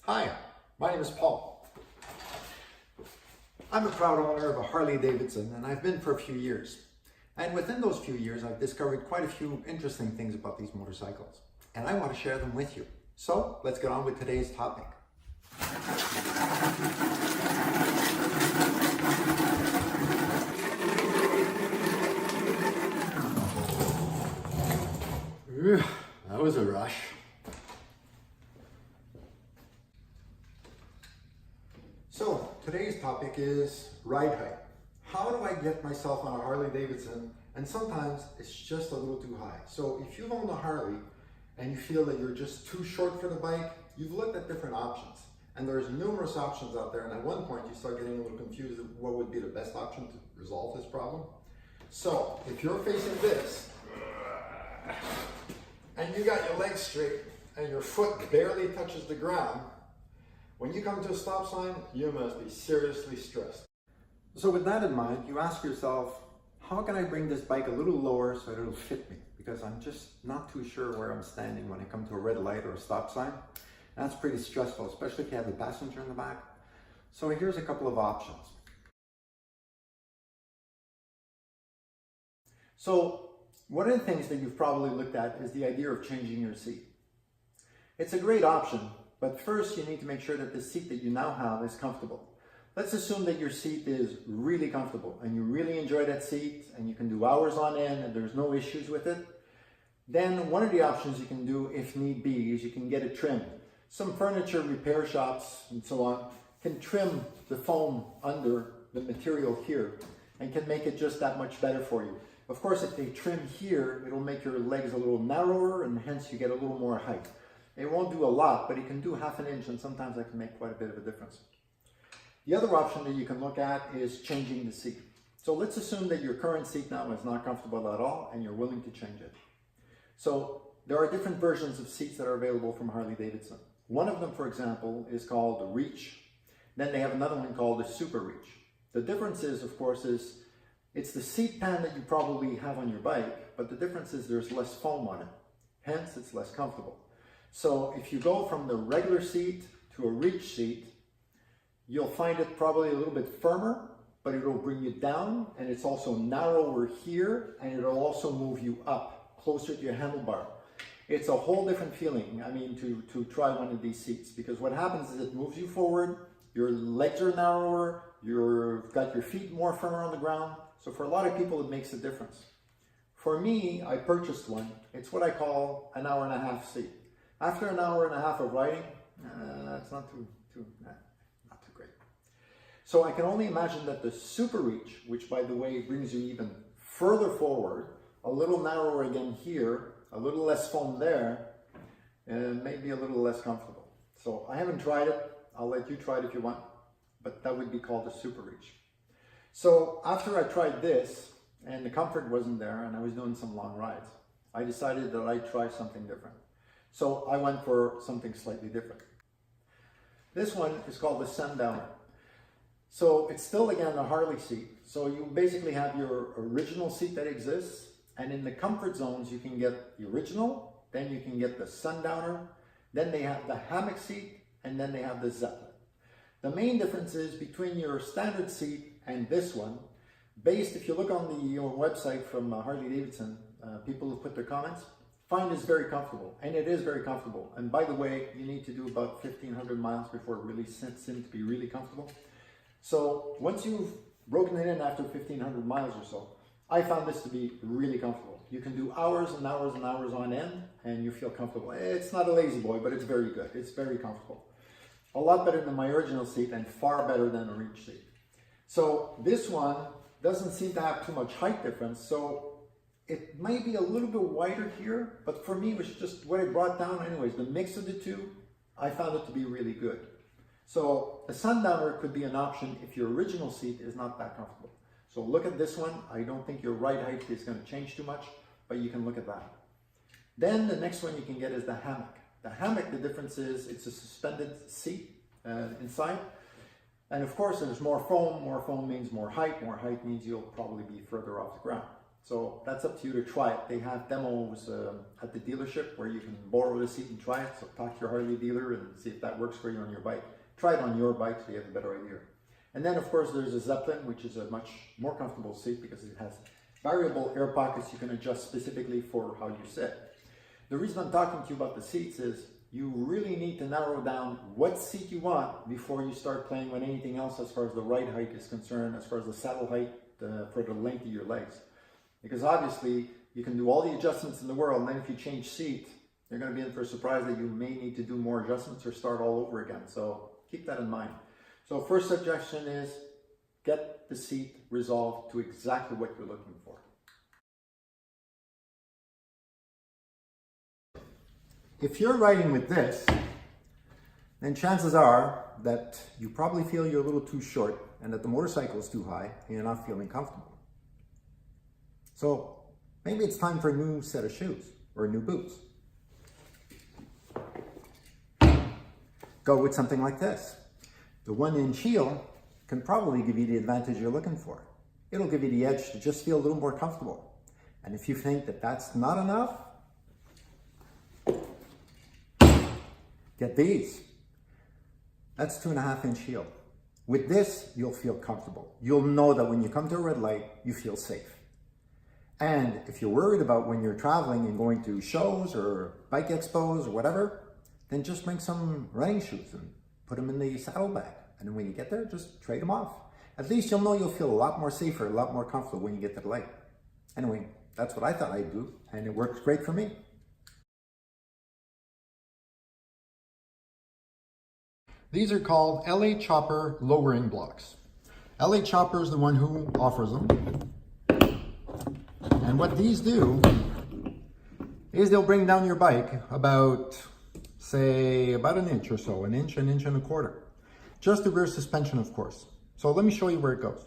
Hi, my name is Paul. I'm a proud owner of a Harley Davidson, and I've been for a few years. And within those few years, I've discovered quite a few interesting things about these motorcycles, and I want to share them with you. So let's get on with today's topic. That was a rush. So today's topic is ride height. How do I get myself on a Harley Davidson? And sometimes it's just a little too high. So if you've owned a Harley and you feel that you're just too short for the bike, you've looked at different options. And there's numerous options out there. And at one point you start getting a little confused of what would be the best option to resolve this problem. So if you're facing this and you got your legs straight and your foot barely touches the ground, when you come to a stop sign, you must be seriously stressed. So with that in mind, you ask yourself, how can I bring this bike a little lower so that it'll fit me? Because I'm just not too sure where I'm standing when I come to a red light or a stop sign. And that's pretty stressful, especially if you have a passenger in the back. So here's a couple of options. So one of the things that you've probably looked at is the idea of changing your seat. It's a great option. But first, you need to make sure that the seat that you now have is comfortable. Let's assume that your seat is really comfortable and you really enjoy that seat and you can do hours on end and there's no issues with it. Then one of the options you can do, if need be, is you can get it trimmed. Some furniture repair shops and so on can trim the foam under the material here and can make it just that much better for you. Of course, if they trim here, it'll make your legs a little narrower and hence you get a little more height. It won't do a lot, but it can do half an inch, and sometimes that can make quite a bit of a difference. The other option that you can look at is changing the seat. So let's assume that your current seat now is not comfortable at all, and you're willing to change it. So there are different versions of seats that are available from Harley Davidson. One of them, for example, is called the Reach. Then they have another one called the Super Reach. The difference is, of course, it's the seat pan that you probably have on your bike, but the difference is there's less foam on it. Hence, it's less comfortable. So if you go from the regular seat to a Reach seat, you'll find it probably a little bit firmer, but it'll bring you down, and it's also narrower here, and it'll also move you up closer to your handlebar. It's a whole different feeling, to try one of these seats, because what happens is it moves you forward, your legs are narrower, you've got your feet more firmer on the ground. So for a lot of people, it makes a difference. For me, I purchased one. It's what I call an hour and a half seat. After an hour and a half of riding, it's not too great. So I can only imagine that the Super Reach, which by the way brings you even further forward, a little narrower again here, a little less foam there, and maybe a little less comfortable. So I haven't tried it. I'll let you try it if you want, but that would be called the Super Reach. So after I tried this, and the comfort wasn't there, and I was doing some long rides, I decided that I'd try something different. So I went for something slightly different. This one is called the Sundowner. So it's still, again, a Harley seat. So you basically have your original seat that exists, and in the comfort zones, you can get the original, then you can get the Sundowner, then they have the hammock seat, and then they have the Zeppelin. The main difference is between your standard seat and this one, if you look on the website from Harley Davidson, people who put their comments, find this very comfortable, and it is very comfortable. And by the way, you need to do about 1,500 miles before it really sets in to be really comfortable. So once you've broken it in after 1,500 miles or so, I found this to be really comfortable. You can do hours and hours and hours on end, and you feel comfortable. It's not a lazy boy, but it's very good. It's very comfortable. A lot better than my original seat, and far better than a Reach seat. So this one doesn't seem to have too much height difference, so it might be a little bit wider here, but for me, it was just what it brought down anyways. The mix of the two, I found it to be really good. So a Sundowner could be an option if your original seat is not that comfortable. So look at this one. I don't think your ride height is going to change too much, but you can look at that. Then the next one you can get is the hammock. The hammock, the difference is it's a suspended seat inside. And of course, there's more foam. More foam means more height. More height means you'll probably be further off the ground. So that's up to you to try it. They have demos at the dealership where you can borrow the seat and try it. So talk to your Harley dealer and see if that works for you on your bike. Try it on your bike so you have a better idea. And then of course there's a Zeppelin, which is a much more comfortable seat because it has variable air pockets you can adjust specifically for how you sit. The reason I'm talking to you about the seats is you really need to narrow down what seat you want before you start playing with anything else as far as the ride height is concerned, as far as the saddle height for the length of your legs. Because obviously you can do all the adjustments in the world, and then if you change seat, you're going to be in for a surprise that you may need to do more adjustments or start all over again. So keep that in mind. So first suggestion is get the seat resolved to exactly what you're looking for. If you're riding with this, then chances are that you probably feel you're a little too short and that the motorcycle is too high and you're not feeling comfortable. So maybe it's time for a new set of shoes or new boots. Go with something like this. The 1-inch heel can probably give you the advantage you're looking for. It'll give you the edge to just feel a little more comfortable. And if you think that that's not enough, get these. That's 2.5-inch heel. With this, you'll feel comfortable. You'll know that when you come to a red light, you feel safe. And if you're worried about when you're traveling and going to shows or bike expos or whatever, then just bring some running shoes and put them in the saddlebag. And then when you get there, just trade them off. At least you'll know you'll feel a lot more safer, a lot more comfortable when you get to the light. Anyway, that's what I thought I'd do, and it works great for me. These are called LA Chopper lowering blocks. LA Chopper is the one who offers them. And what these do is they'll bring down your bike about, say, about an inch or so, an inch and a quarter. Just the rear suspension, of course. So let me show you where it goes.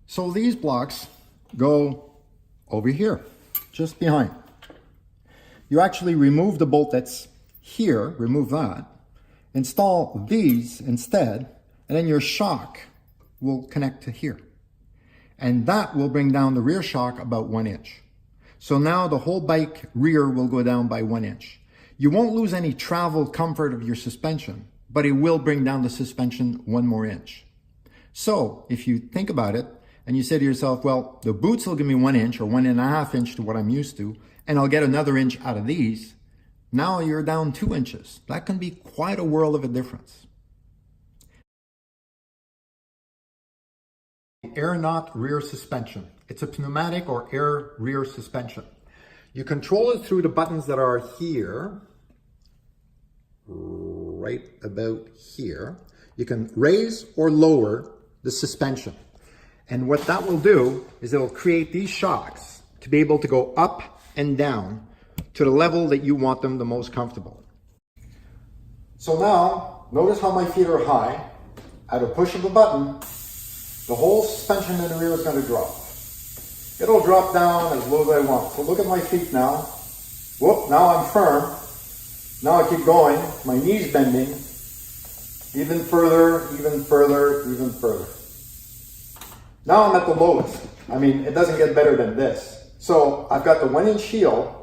So these blocks go over here, just behind. You actually remove the bolt that's here, remove that, install these instead, and then your shock will connect to here. And that will bring down the rear shock about 1 inch. So now the whole bike rear will go down by 1 inch. You won't lose any travel comfort of your suspension, but it will bring down the suspension 1 more inch. So if you think about it and you say to yourself, well, the boots will give me 1 inch or 1.5 inch to what I'm used to, and I'll get another inch out of these, now you're down 2 inches. That can be quite a world of a difference. Air knot rear suspension. It's a pneumatic or air rear suspension. You control it through the buttons that are here, right about here. You can raise or lower the suspension. And what that will do is it'll create these shocks to be able to go up and down to the level that you want them the most comfortable. So now, notice how my feet are high. At a push of a button, the whole suspension in the rear is going to drop. It'll drop down as low as I want. So look at my feet now. Whoop, now I'm firm. Now I keep going. My knee's bending. Even further, even further, even further. Now I'm at the lowest. I mean, it doesn't get better than this. So I've got the 1-inch heel.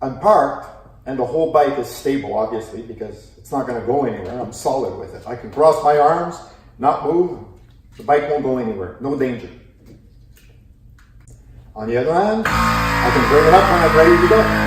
I'm parked, and the whole bike is stable, obviously, because it's not going to go anywhere. I'm solid with it. I can cross my arms, not move. The bike won't go anywhere. No danger. On the other hand, I can bring it up when I'm ready to go.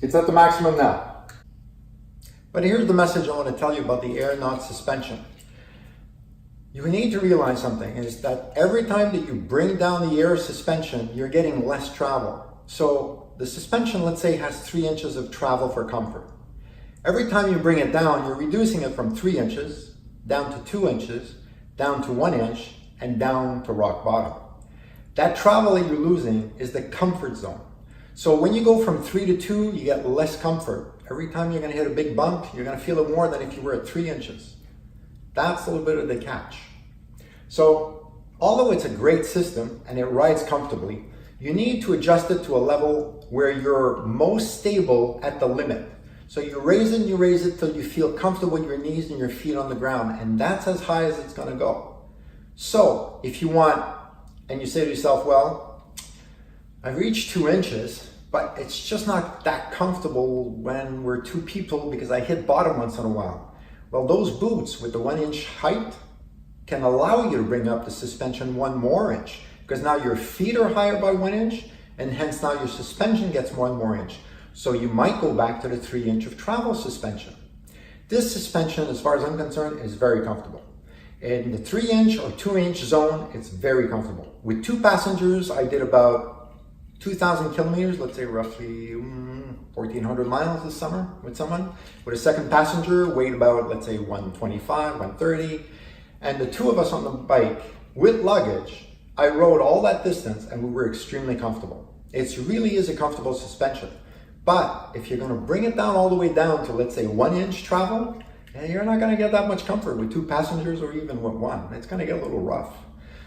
It's at the maximum now. But here's the message I want to tell you about the air knot suspension. You need to realize something, is that every time that you bring down the air suspension, you're getting less travel. So the suspension, let's say, has 3 inches of travel for comfort. Every time you bring it down, you're reducing it from 3 inches, down to 2 inches, down to 1 inch, and down to rock bottom. That travel that you're losing is the comfort zone. So when you go from 3 to 2, you get less comfort. Every time you're going to hit a big bump, you're going to feel it more than if you were at 3 inches. That's a little bit of the catch. So although it's a great system and it rides comfortably, you need to adjust it to a level where you're most stable at the limit. So you raise it and you raise it till you feel comfortable with your knees and your feet on the ground, and that's as high as it's gonna go. So if you want, and you say to yourself, well, I've reached 2 inches, but it's just not that comfortable when we're 2 people because I hit bottom once in a while. Well, those boots with the 1 inch height can allow you to bring up the suspension 1 more inch, because now your feet are higher by 1 inch, and hence now your suspension gets 1 more inch. So you might go back to the 3 inch of travel suspension. This suspension, as far as I'm concerned, is very comfortable. In the 3 inch or 2 inch zone, it's very comfortable. With 2 passengers, I did about 2,000 kilometers, let's say roughly 1,400 miles this summer with someone. With a second passenger, weighed about, let's say 125, 130. And the 2 of us on the bike with luggage, I rode all that distance and we were extremely comfortable. It really is a comfortable suspension. But if you're going to bring it down all the way down to, let's say, 1 inch travel, you're not going to get that much comfort with 2 passengers or even with 1. It's going to get a little rough.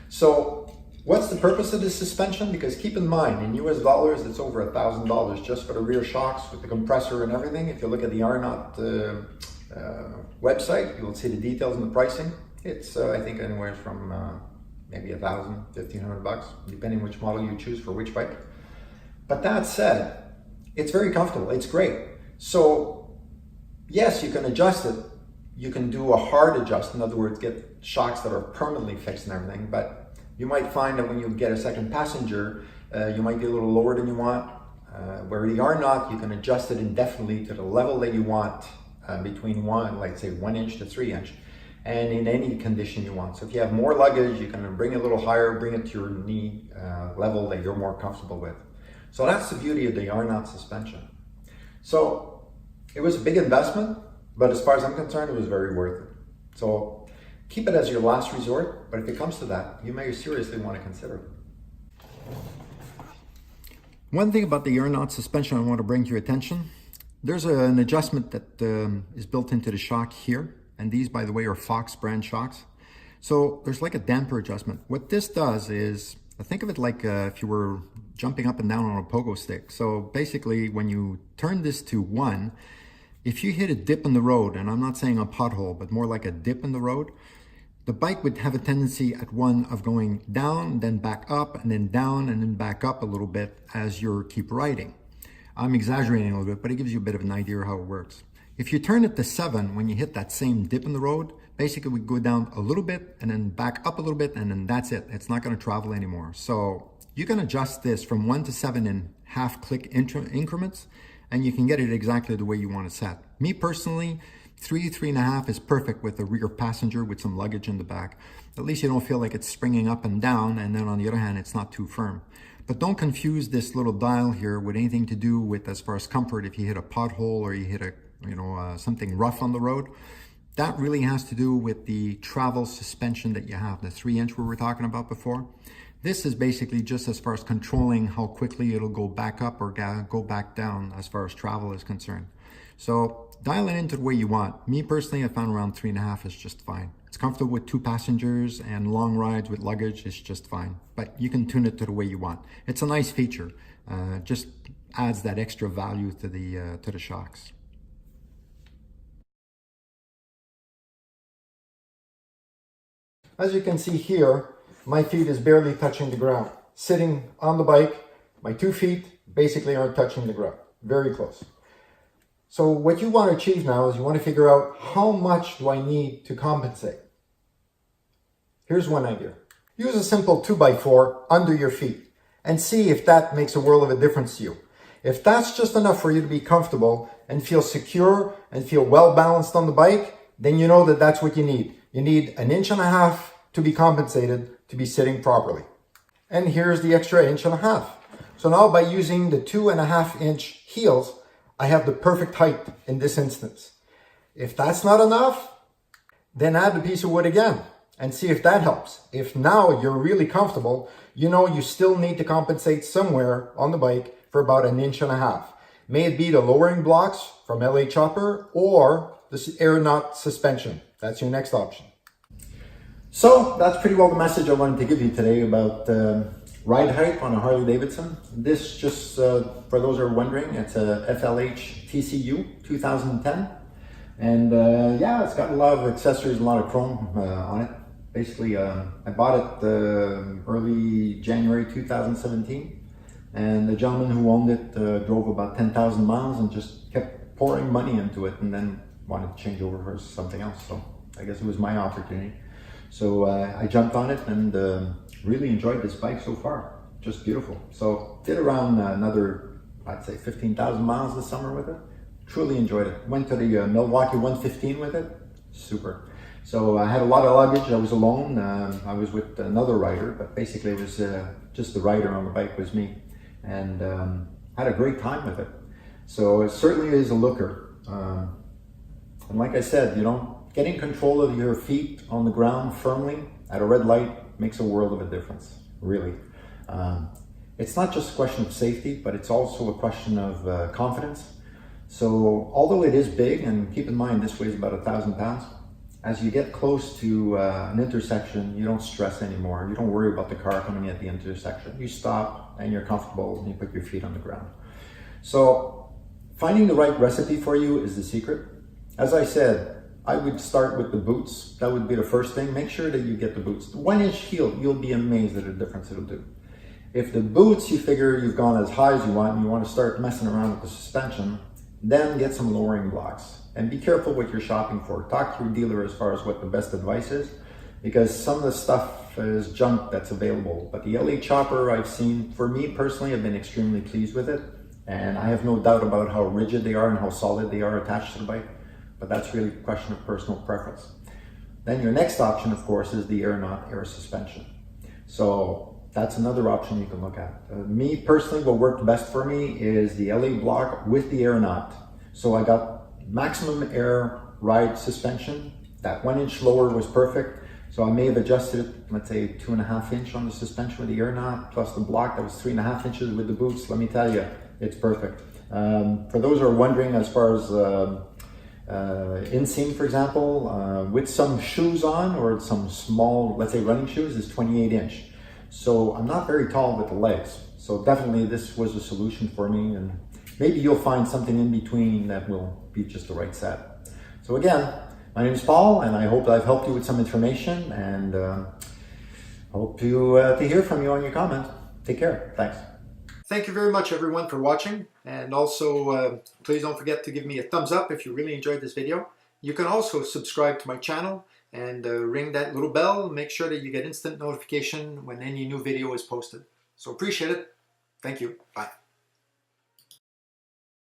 So what's the purpose of this suspension? Because keep in mind, in US dollars, it's over $1,000 just for the rear shocks with the compressor and everything. If you look at the Arnott website, you will see the details and the pricing. It's, I think, anywhere from maybe $1,000, $1,500, depending which model you choose for which bike. But that said, it's very comfortable, it's great. So yes, you can adjust it. You can do a hard adjust, in other words, get shocks that are permanently fixed and everything, but you might find that when you get a second passenger, you might be a little lower than you want. Where the Arnott, you can adjust it indefinitely to the level that you want, between like say 1 inch to 3 inch, and in any condition you want. So if you have more luggage, you can bring it a little higher, bring it to your knee level that you're more comfortable with. So that's the beauty of the Arnott suspension. So it was a big investment, but as far as I'm concerned, it was very worth it. So keep it as your last resort, but if it comes to that, you may seriously want to consider it. One thing about the Arnott suspension I want to bring to your attention, there's an adjustment that is built into the shock here, and these, by the way, are Fox brand shocks. So there's like a damper adjustment. What this does is, think of it like if you were jumping up and down on a pogo stick. So basically, when you turn this to 1, if you hit a dip in the road, and I'm not saying a pothole, but more like a dip in the road, the bike would have a tendency at 1 of going down, then back up, and then down, and then back up a little bit as you keep riding. I'm exaggerating a little bit, but it gives you a bit of an idea of how it works. If you turn it to 7, when you hit that same dip in the road, basically we go down a little bit and then back up a little bit, and then that's it. It's not going to travel anymore. So you can adjust this from 1 to 7 in half-click increments, and you can get it exactly the way you want it set. Me personally, 3.5 is perfect with a rear passenger with some luggage in the back. At least you don't feel like it's springing up and down, and then on the other hand, it's not too firm. But don't confuse this little dial here with anything to do with as far as comfort. If you hit a pothole or you hit a something rough on the road, that really has to do with the travel suspension that you have, the 3 inch we were talking about before. This is basically just as far as controlling how quickly it'll go back up or go back down as far as travel is concerned. So dial it into the way you want. Me personally, I found around 3.5 is just fine. It's comfortable with 2 passengers, and long rides with luggage is just fine. But you can tune it to the way you want. It's a nice feature. Just adds that extra value to the shocks. As you can see here, my feet is barely touching the ground. Sitting on the bike, my 2 feet basically aren't touching the ground. Very close. So what you want to achieve now is you want to figure out how much do I need to compensate. Here's one idea. Use a simple 2x4 under your feet and see if that makes a world of a difference to you. If that's just enough for you to be comfortable and feel secure and feel well balanced on the bike, then you know that that's what you need. You need 1.5 inches to be compensated to be sitting properly. And here's the extra 1.5 inches. So now by using the 2.5 inch heels, I have the perfect height in this instance. If that's not enough, then add the piece of wood again and see if that helps. If now you're really comfortable, you know you still need to compensate somewhere on the bike for about 1.5 inches. May it be the lowering blocks from LA Chopper or the Arnott suspension. That's your next option. So that's pretty well the message I wanted to give you today about ride height on a Harley Davidson. This just, for those who are wondering, it's a FLH TCU 2010. And yeah, it's got a lot of accessories, a lot of chrome on it. Basically, I bought it early January 2017. And the gentleman who owned it drove about 10,000 miles and just kept pouring money into it and then wanted to change over for something else. So I guess it was my opportunity. So I jumped on it and really enjoyed this bike so far. Just beautiful. So did around another, I'd say 15,000 miles this summer with it. Truly enjoyed it. Went to the Milwaukee 115 with it. Super. So I had a lot of luggage. I was alone. I was with another rider, but basically it was just the rider on the bike was me. And had a great time with it. So it certainly is a looker. And like I said, you know, getting control of your feet on the ground firmly at a red light makes a world of a difference, really. It's not just a question of safety, but it's also a question of confidence. So although it is big, and keep in mind this weighs about 1,000 pounds, as you get close to an intersection, you don't stress anymore. You don't worry about the car coming at the intersection. You stop and you're comfortable and you put your feet on the ground. So finding the right recipe for you is the secret. As I said, I would start with the boots. That would be the first thing. Make sure that you get the boots. The 1-inch heel, you'll be amazed at the difference it'll do. If the boots, you figure you've gone as high as you want and you want to start messing around with the suspension, then get some lowering blocks. And be careful what you're shopping for. Talk to your dealer as far as what the best advice is, because some of the stuff is junk that's available. But the LA Chopper I've seen, for me personally, I've been extremely pleased with it. And I have no doubt about how rigid they are and how solid they are attached to the bike. But that's really a question of personal preference. Then your next option, of course, is the air-knot air suspension. So that's another option you can look at. Me personally, what worked best for me is the LA block with the air-knot. So I got maximum air ride suspension. That 1-inch lower was perfect. So I may have adjusted it, let's say 2.5 inch on the suspension with the air-knot, plus the block that was 3.5 inches with the boots. Let me tell you, it's perfect. For those who are wondering, as far as inseam, for example, with some shoes on or some small, let's say running shoes, is 28 inch. So I'm not very tall with the legs. So definitely this was a solution for me, and maybe you'll find something in between that will be just the right set. So again, my name is Paul, and I hope I've helped you with some information, and hope to hear from you on your comment. Take care. Thanks. Thank you very much, everyone, for watching. And also, please don't forget to give me a thumbs up if you really enjoyed this video. You can also subscribe to my channel and ring that little bell. Make sure that you get instant notification when any new video is posted. So appreciate it. Thank you. Bye.